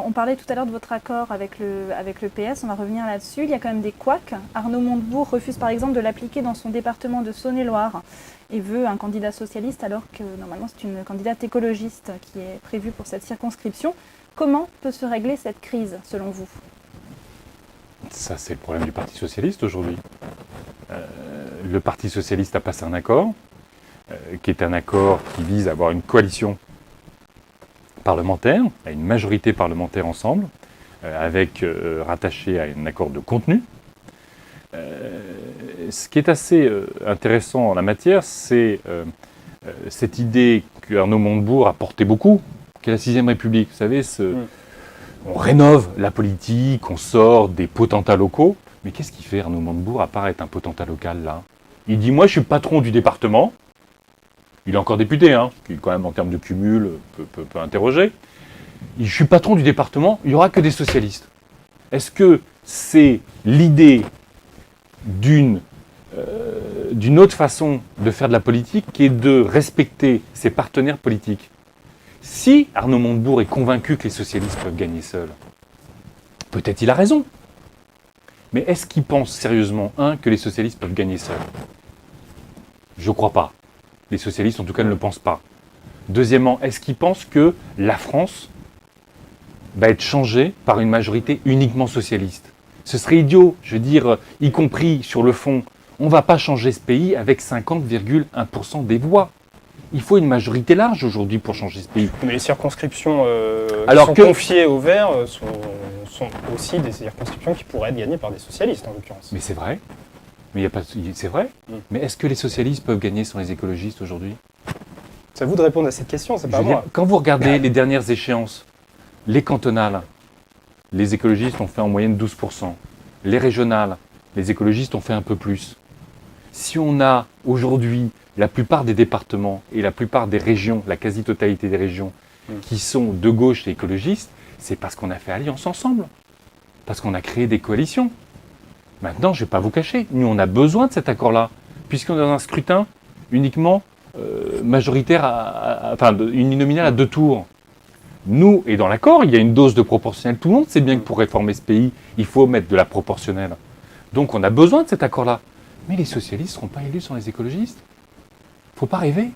On parlait tout à l'heure de votre accord avec le PS, on va revenir là-dessus. Il y a quand même des couacs. Arnaud Montebourg refuse par exemple de l'appliquer dans son département de Saône-et-Loire et veut un candidat socialiste alors que normalement c'est une candidate écologiste qui est prévue pour cette circonscription. Comment peut se régler cette crise selon vous ? Ça, c'est le problème du Parti socialiste aujourd'hui. Le Parti socialiste a passé un accord, qui est un accord qui vise à avoir une coalition parlementaire, à une majorité parlementaire ensemble, rattaché à un accord de contenu. Ce qui est assez intéressant en la matière, c'est cette idée qu'Arnaud Montebourg a portée beaucoup, qu'est la 6ème République. Vous savez, on rénove la politique, on sort des potentats locaux. Mais qu'est-ce qu'il fait Arnaud Montebourg à part être un potentat local là ? Il dit « Moi, je suis patron du département ». Il est encore député, qui quand même en termes de cumul peut interroger. Je suis patron du département, il n'y aura que des socialistes. Est-ce que c'est l'idée d'une autre façon de faire de la politique qui est de respecter ses partenaires politiques ? Si Arnaud Montebourg est convaincu que les socialistes peuvent gagner seuls, peut-être il a raison. Mais est-ce qu'il pense sérieusement, que les socialistes peuvent gagner seuls ? Je ne crois pas. Les socialistes, en tout cas, ne le pensent pas. Deuxièmement, est-ce qu'ils pensent que la France va être changée par une majorité uniquement socialiste ? Ce serait idiot, je veux dire, y compris sur le fond. On ne va pas changer ce pays avec 50,1% des voix. Il faut une majorité large aujourd'hui pour changer ce pays. Mais les circonscriptions confiées aux Verts sont aussi des circonscriptions qui pourraient être gagnées par des socialistes, en l'occurrence. Mais c'est vrai. Mais il y a pas, c'est vrai. Mais est-ce que les socialistes peuvent gagner sans les écologistes aujourd'hui ? C'est à vous de répondre à cette question, c'est pas à moi. Quand vous regardez les dernières échéances, les cantonales, les écologistes ont fait en moyenne 12%. Les régionales, les écologistes ont fait un peu plus. Si on a aujourd'hui la plupart des départements et la plupart des régions, la quasi-totalité des régions, qui sont de gauche et écologistes, c'est parce qu'on a fait alliance ensemble. Parce qu'on a créé des coalitions. Maintenant, je ne vais pas vous cacher, nous on a besoin de cet accord-là, puisqu'on est dans un scrutin uniquement majoritaire, uninominal à 2 tours. Nous, et dans l'accord, il y a une dose de proportionnelle. Tout le monde sait bien que pour réformer ce pays, il faut mettre de la proportionnelle. Donc on a besoin de cet accord-là. Mais les socialistes ne seront pas élus sans les écologistes. Il ne faut pas rêver.